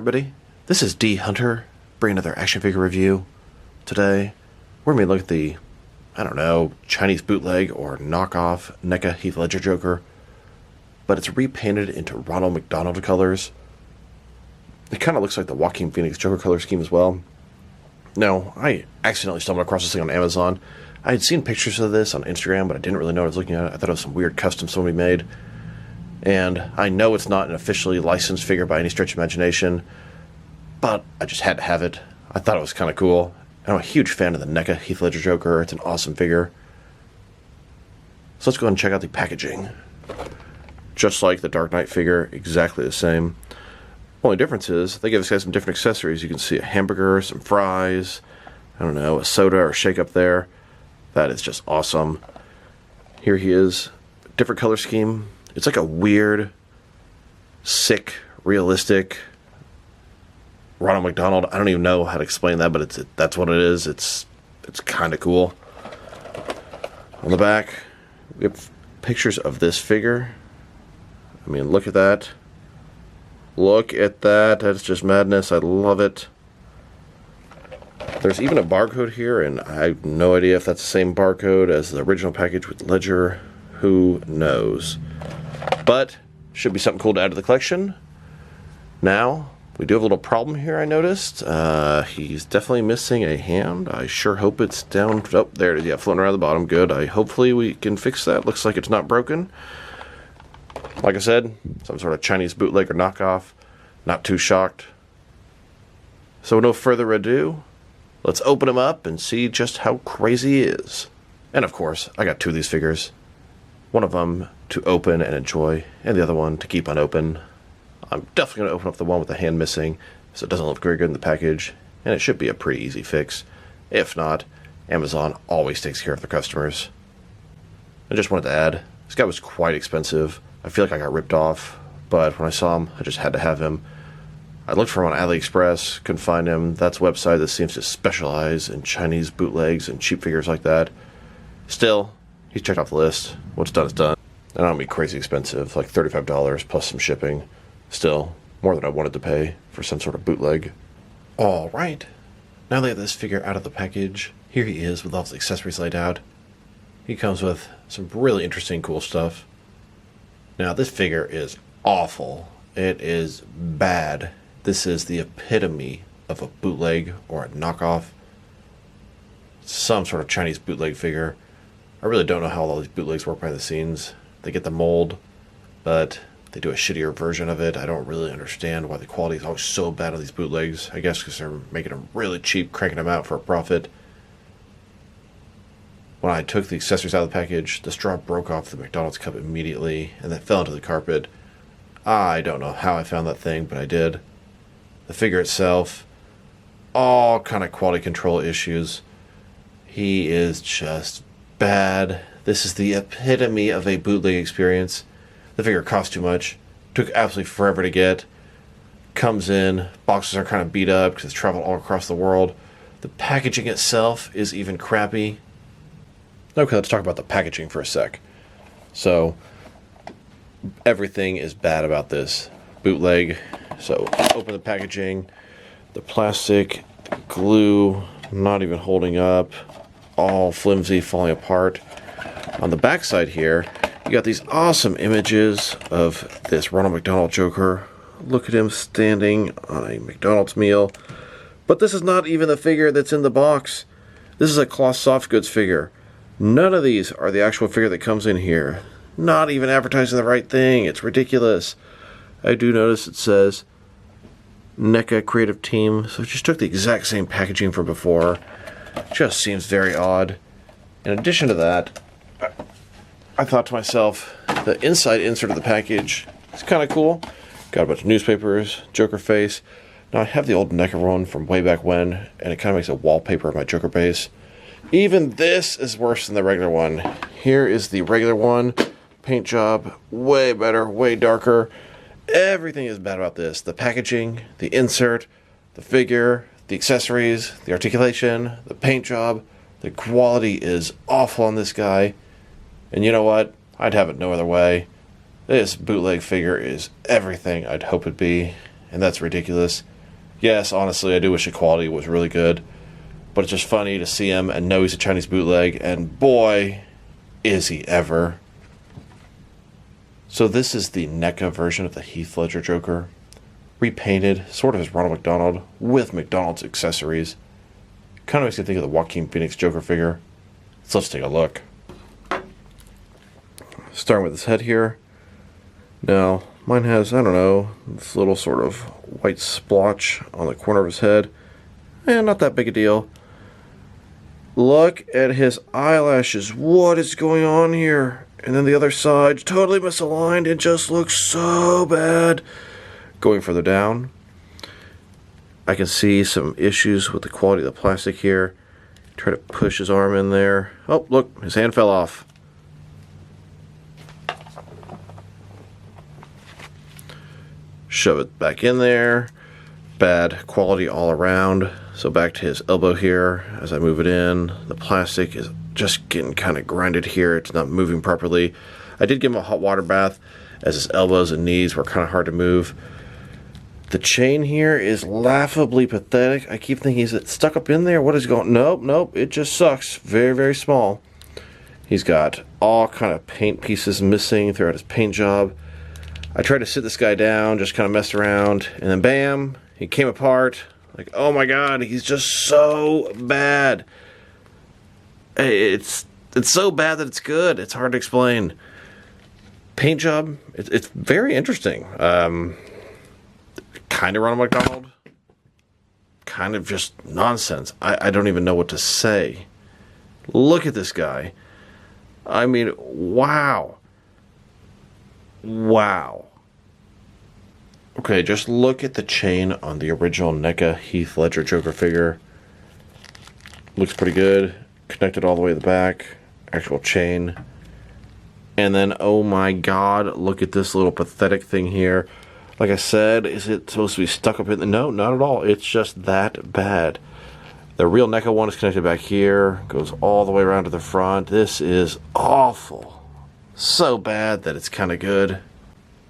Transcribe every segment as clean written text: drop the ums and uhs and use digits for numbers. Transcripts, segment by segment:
Alright, buddy. This is D Hunter, bringing another action figure review. Today, we're going to look at the, Chinese Bootleg or Knockoff Neca Heath Ledger Joker, but it's repainted into Ronald McDonald colors. It kind of looks like the Joaquin Phoenix Joker color scheme as well. Now, I accidentally stumbled across this thing on Amazon. I had seen pictures of this on Instagram, but I didn't really know what I was looking at. I thought it was some weird custom somebody made. And I know it's not an officially licensed figure by any stretch of imagination, but I just had to have it. I thought it was kind of cool. And I'm a huge fan of the Neca Heath Ledger Joker. It's an awesome figure. So let's go ahead and check out the packaging. Just like the Dark Knight figure, exactly the same. Only difference is they give this guy some different accessories. You can see a hamburger, some fries, a soda or shake up there. That is just awesome. Here he is. Different color scheme. It's like a weird, sick, realistic Ronald McDonald. I don't even know how to explain that, but that's what it is. It's kind of cool. On the back, we have pictures of this figure. I mean, look at that. Look at that. That's just madness. I love it. There's even a barcode here, and I have no idea if that's the same barcode as the original package with Ledger. Who knows? But should be something cool to add to the collection. Now, we do have a little problem here, I noticed. He's definitely missing a hand. I sure hope it's down. Oh, there it is. Yeah, floating around the bottom. Good. Hopefully we can fix that. Looks like it's not broken. Like I said, some sort of Chinese bootleg or knockoff. Not too shocked. So with no further ado, let's open him up and see just how crazy he is. And of course, I got two of these figures. One of them to open and enjoy, and the other one to keep unopened. I'm definitely going to open up the one with the hand missing, so it doesn't look very good in the package, and it should be a pretty easy fix. If not, Amazon always takes care of their customers. I just wanted to add, this guy was quite expensive. I feel like I got ripped off, but when I saw him, I just had to have him. I looked for him on AliExpress, couldn't find him. That's a website that seems to specialize in Chinese bootlegs and cheap figures like that. Still, he's checked off the list. What's done is done. And I don't mean crazy expensive, like $35 plus some shipping. Still, more than I wanted to pay for some sort of bootleg. Alright, now that I have this figure out of the package, here he is with all the accessories laid out. He comes with some really interesting, cool stuff. Now, this figure is awful. It is bad. This is the epitome of a bootleg or a knockoff. Some sort of Chinese bootleg figure. I really don't know how all these bootlegs work behind the scenes. They get the mold, but they do a shittier version of it. I don't really understand why the quality is always so bad on these bootlegs. I guess because they're making them really cheap, cranking them out for a profit. When I took the accessories out of the package, the straw broke off the McDonald's cup immediately, and then fell into the carpet. I don't know how I found that thing, but I did. The figure itself, all kind of quality control issues. He is just bad. This is the epitome of a bootleg experience. The figure cost too much. Took absolutely forever to get. Comes in. Boxes are kind of beat up because it's traveled all across the world. The packaging itself is even crappy. Okay, let's talk about the packaging for a sec. So, everything is bad about this bootleg. So, open the packaging. The plastic, the glue, not even holding up. All flimsy, falling apart. On the back side here, you got these awesome images of this Ronald McDonald Joker. Look at him standing on a McDonald's meal. But this is not even the figure that's in the box. This is a cloth soft goods figure. None of these are the actual figure that comes in here. Not even advertising the right thing. It's ridiculous. I do notice it says NECA Creative Team. So it just took the exact same packaging from before. Just seems very odd. In addition to that, I thought to myself, the inside insert of the package is kind of cool. Got a bunch of newspapers, Joker face. Now I have the old NECA one from way back when, and it kind of makes a wallpaper of my Joker base. Even this is worse than the regular one. Here is the regular one. Paint job, way better, way darker. Everything is bad about this. The packaging, the insert, the figure, the accessories, the articulation, the paint job. The quality is awful on this guy. And you know what? I'd have it no other way. This bootleg figure is everything I'd hope it'd be, and that's ridiculous. Yes, honestly, I do wish the quality was really good. But it's just funny to see him and know he's a Chinese bootleg, and boy, is he ever. So this is the NECA version of the Heath Ledger Joker. Repainted, sort of as Ronald McDonald, with McDonald's accessories. Kind of makes me think of the Joaquin Phoenix Joker figure. So let's take a look. Starting with his head here. Now, mine has, I don't know, this little sort of white splotch on the corner of his head. Not that big a deal. Look at his eyelashes. What is going on here? And then the other side, totally misaligned. It just looks so bad. Going further down, I can see some issues with the quality of the plastic here. Try to push his arm in there. Oh, look, his hand fell off. Shove it back in there. Bad quality all around. So back to his elbow here. As I move it in, the plastic is just getting kind of grinded here. It's not moving properly. I did give him a hot water bath as his elbows and knees were kind of hard to move. The chain here is laughably pathetic. I keep thinking, is it stuck up in there? What is going on? Nope, it just sucks. Very, very small. He's got all kind of paint pieces missing throughout his paint job. I tried to sit this guy down, just kind of messed around, and then bam, he came apart. Like, oh my god, he's just so bad. It's so bad that it's good. It's hard to explain. Paint job, it's very interesting. Kind of Ronald McDonald. Kind of just nonsense. I don't even know what to say. Look at this guy. I mean, wow. Wow. Okay, just look at the chain on the original NECA Heath Ledger Joker figure. Looks pretty good. Connected all the way to the back. Actual chain. And then, oh my god, look at this little pathetic thing here. Like I said, is it supposed to be stuck up in the... No, not at all. It's just that bad. The real NECA one is connected back here. Goes all the way around to the front. This is awful. So bad that it's kind of good.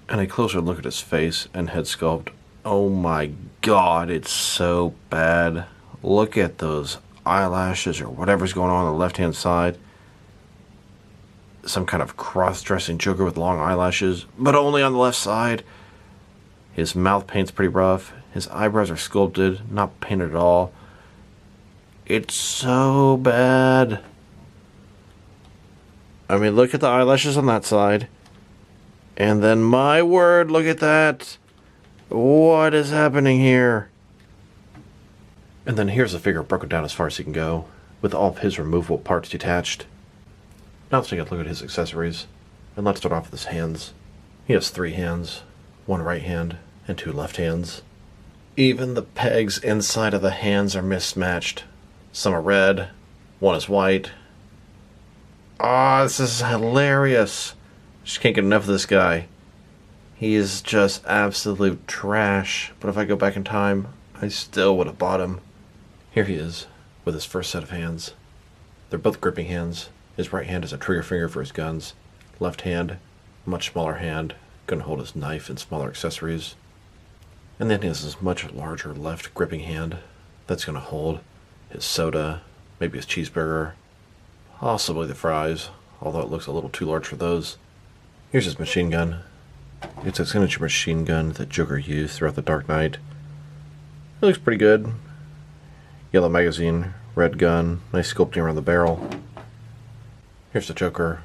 And a closer look at his face and head sculpt. Oh my god, it's so bad. Look at those eyelashes or whatever's going on the left-hand side. Some kind of cross-dressing Joker with long eyelashes, but only on the left side. His mouth paint's pretty rough. His eyebrows are sculpted, not painted at all. It's so bad. I mean, look at the eyelashes on that side. And then, my word, look at that. What is happening here? And then here's the figure broken down as far as he can go, with all of his removable parts detached. Now let's take a look at his accessories. And let's start off with his hands. He has 3 hands. 1 right hand and 2 left hands. Even the pegs inside of the hands are mismatched. Some are red, 1 is white. Ah, this is hilarious. Just can't get enough of this guy. He is just absolute trash. But if I go back in time, I still would have bought him. Here he is, with his first set of hands. They're both gripping hands. His right hand is a trigger finger for his guns. Left hand, much smaller hand, gonna hold his knife and smaller accessories. And then he has this much larger left gripping hand that's gonna hold his soda, maybe his cheeseburger, possibly the fries, although it looks a little too large for those. Here's his machine gun. It's a signature machine gun that Joker used throughout the Dark Knight. It looks pretty good. Yellow magazine, red gun, nice sculpting around the barrel. Here's the Joker,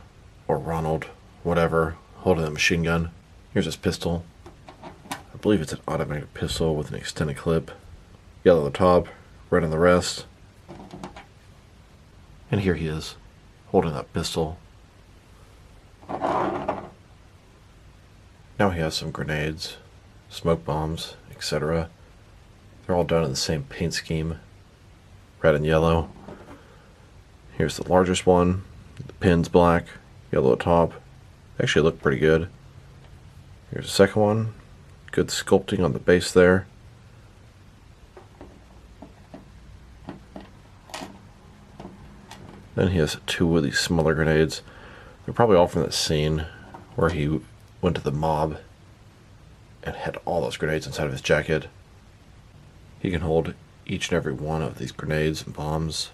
or Ronald, whatever, holding the machine gun. Here's his pistol. I believe it's an automatic pistol with an extended clip. Yellow on the top, red on the rest. And here he is, holding that pistol. Now he has some grenades, smoke bombs, etc. They're all done in the same paint scheme, red and yellow. Here's the largest one. The pin's black, yellow at top. They actually look pretty good. Here's the second one. Good sculpting on the base there. Then he has 2 of these smaller grenades. They're probably all from that scene where he went to the mob and had all those grenades inside of his jacket. He can hold each and every one of these grenades and bombs.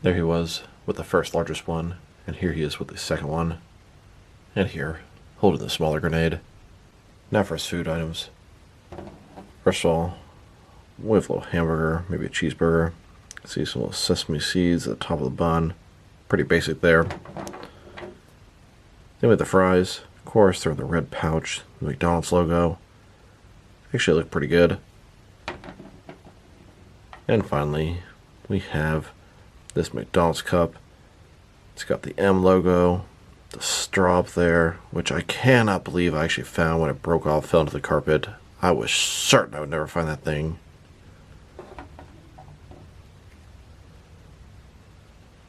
There he was with the first largest one, and here he is with the second one, and here, holding the smaller grenade. Now for his food items. First of all, we have a little hamburger, maybe a cheeseburger. See some little sesame seeds at the top of the bun. Pretty basic there. Then we have the fries. Of course, they're in the red pouch, the McDonald's logo. Actually look pretty good. And finally, we have this McDonald's cup. It's got the M logo, the straw up there, which I cannot believe I actually found when it broke off, fell into the carpet. I was certain I would never find that thing.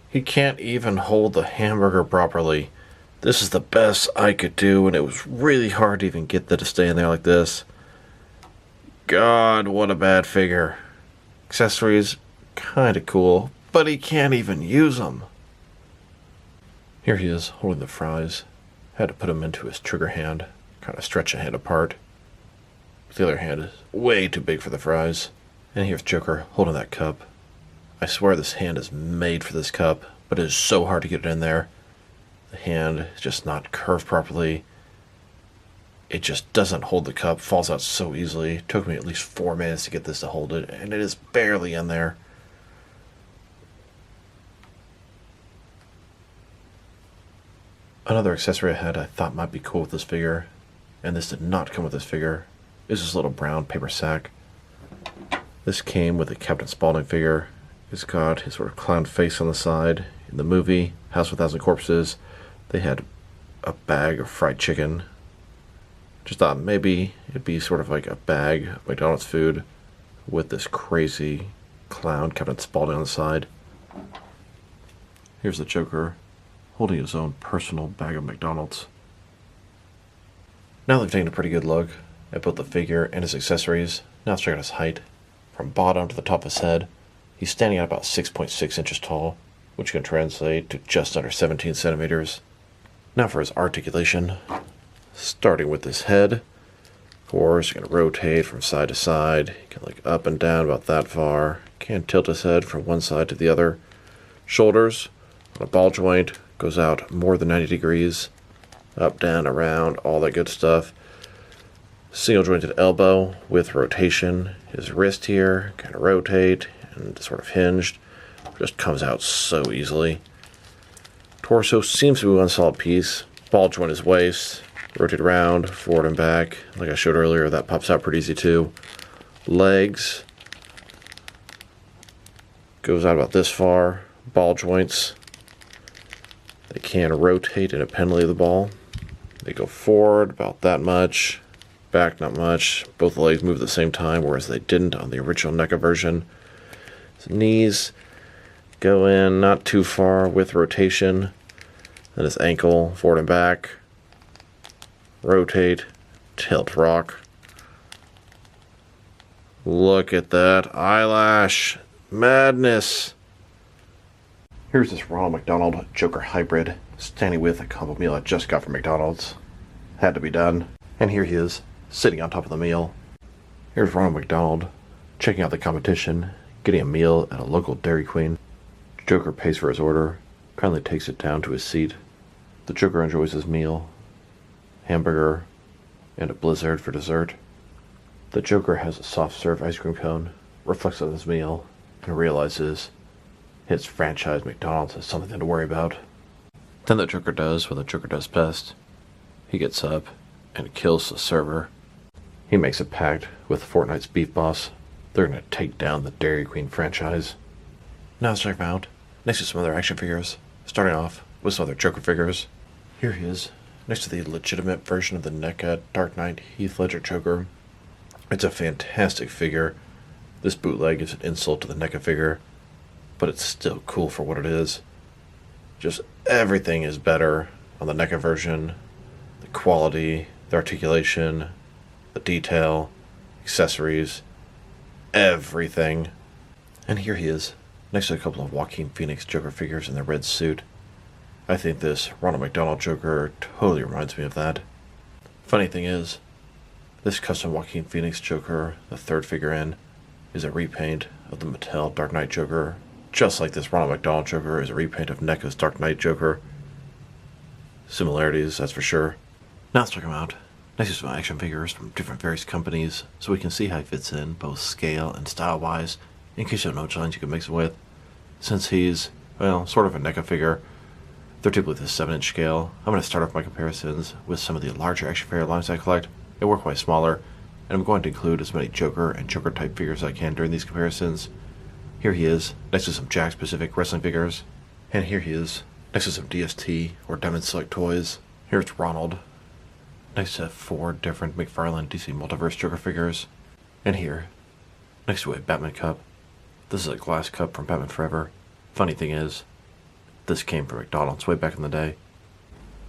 He can't even hold the hamburger properly. This is the best I could do, and it was really hard to even get that to stay in there like this. God, what a bad figure. Accessories, kinda cool, but he can't even use them. Here he is, holding the fries. Had to put him into his trigger hand, kinda stretch a hand apart. The other hand is way too big for the fries. And here's Joker, holding that cup. I swear this hand is made for this cup, but it is so hard to get it in there. The hand is just not curved properly. It just doesn't hold the cup, falls out so easily. It took me at least 4 minutes to get this to hold it, and it is barely in there. Another accessory I had I thought might be cool with this figure, and this did not come with this figure, is this little brown paper sack. This came with a Captain Spaulding figure. It's got his sort of clown face on the side. In the movie, House of a Thousand Corpses, they had a bag of fried chicken. Just thought maybe it'd be sort of like a bag of McDonald's food with this crazy clown Captain Spaulding on the side. Here's the Joker holding his own personal bag of McDonald's. Now that I've taken a pretty good look at both the figure and his accessories, now let's check out his height. From bottom to the top of his head, he's standing at about 6.6 inches tall, which can translate to just under 17 centimeters. Now for his articulation. Starting with his head, of course, you can rotate from side to side. You can look up and down about that far. Can tilt his head from one side to the other. Shoulders, on a ball joint, goes out more than 90 degrees. Up, down, around, all that good stuff. Single jointed elbow with rotation. His wrist here can rotate and sort of hinged. Just comes out so easily. Torso seems to be one solid piece. Ball joint his waist. Rotate around, forward and back. Like I showed earlier, that pops out pretty easy too. Legs. Goes out about this far. Ball joints. They can rotate independently of the ball. They go forward about that much. Back not much. Both legs move at the same time, whereas they didn't on the original NECA version. His knees go in not too far with rotation. Then his ankle, forward and back. Rotate, tilt, rock. Look at that eyelash. Madness. Here's this Ronald McDonald Joker hybrid, standing with a combo meal I just got from McDonald's. Had to be done. And here he is, sitting on top of the meal. Here's Ronald McDonald, checking out the competition, getting a meal at a local Dairy Queen. Joker pays for his order, kindly takes it down to his seat. The Joker enjoys his meal. Hamburger, and a Blizzard for dessert. The Joker has a soft serve ice cream cone, reflects on his meal, and realizes his franchise McDonald's has something to worry about. Then the Joker does what the Joker does best. He gets up and kills the server. He makes a pact with Fortnite's beef boss. They're going to take down the Dairy Queen franchise. Now let's check him out, next to some other action figures, starting off with some other Joker figures. Here he is, next to the legitimate version of the NECA Dark Knight Heath Ledger Joker. It's a fantastic figure. This bootleg is an insult to the NECA figure, but it's still cool for what it is. Just everything is better on the NECA version. The quality, the articulation, the detail, accessories, everything. And here he is, next to a couple of Joaquin Phoenix Joker figures in the red suit. I think this Ronald McDonald Joker totally reminds me of that. Funny thing is, this custom Joaquin Phoenix Joker, the third figure in, is a repaint of the Mattel Dark Knight Joker, just like this Ronald McDonald Joker is a repaint of Neca's Dark Knight Joker. Similarities, that's for sure. Now let's check him out. Next is some action figures from different various companies, so we can see how he fits in, both scale and style-wise, in case you don't know which lines you can mix it with. Since he's, well, sort of a NECA figure, they're typically the 7-inch scale. I'm going to start off my comparisons with some of the larger action figure lines I collect, and work my smaller, and I'm going to include as many Joker and Joker-type figures as I can during these comparisons. Here he is, next to some Jack-specific wrestling figures, and here he is, next to some DST, or Diamond Select toys. Here's Ronald, next to 4 different McFarlane DC Multiverse Joker figures, and here, next to a Batman cup. This is a glass cup from Batman Forever. Funny thing is, this came from McDonald's way back in the day.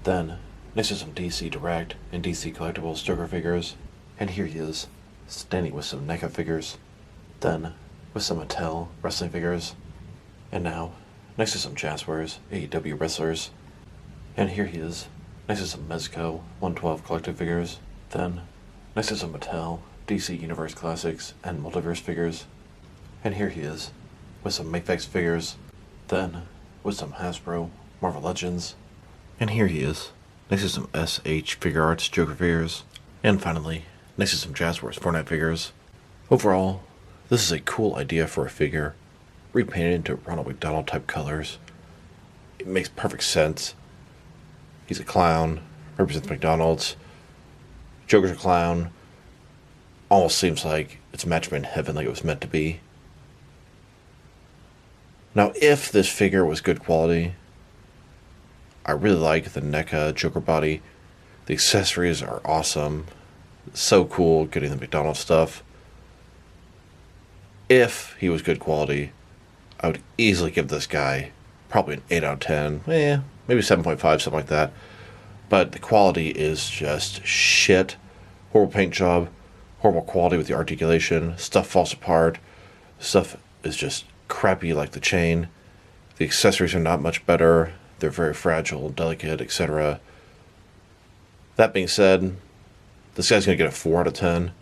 Then, next to some DC Direct and DC Collectibles Joker figures, and here he is, standing with some NECA figures. Then, with some Mattel wrestling figures, and now, next to some Jazzwares AEW wrestlers, and here he is, next to some Mezco 112 collective figures, then, next to some Mattel DC Universe Classics and Multiverse figures, and here he is, with some Makevex figures, then, with some Hasbro Marvel Legends, and here he is, next to some SH Figure Arts Joker figures, and finally, next to some Jazzwares Fortnite figures. Overall, this is a cool idea for a figure, repainted into Ronald McDonald type colors. It makes perfect sense. He's a clown, represents McDonald's. Joker's a clown. Almost seems like it's a match made in heaven, like it was meant to be. Now, if this figure was good quality, I really like the NECA Joker body. The accessories are awesome. It's so cool getting the McDonald's stuff. If he was good quality, I would easily give this guy probably an 8 out of 10. Maybe 7.5, something like that. But the quality is just shit. Horrible paint job. Horrible quality with the articulation. Stuff falls apart. Stuff is just crappy like the chain. The accessories are not much better. They're very fragile, delicate, etc. That being said, this guy's going to get a 4 out of 10.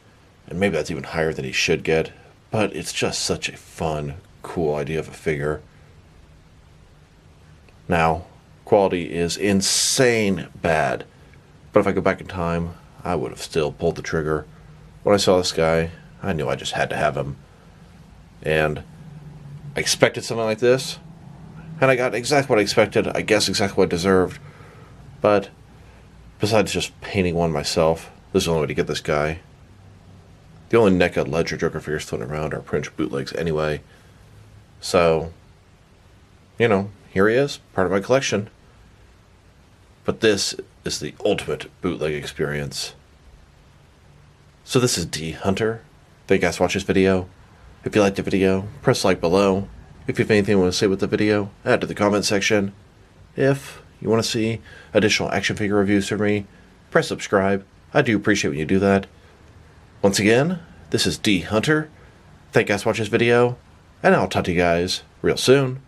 And maybe that's even higher than he should get. But it's just such a fun, cool idea of a figure. Now, quality is insane bad. But if I go back in time, I would have still pulled the trigger. When I saw this guy, I knew I just had to have him. And I expected something like this. And I got exactly what I expected. I guess exactly what I deserved. But besides just painting one myself, this is the only way to get this guy. The only NECA Ledger Joker figures floating around are print bootlegs anyway. So, here he is, part of my collection. But this is the ultimate bootleg experience. So this is D Hunter. Thank you guys for watching this video. If you liked the video, press like below. If you have anything you want to say with the video, add to the comment section. If you want to see additional action figure reviews from me, press subscribe. I do appreciate when you do that. Once again, this is D Hunter. Thank you guys for watching this video, and I'll talk to you guys real soon.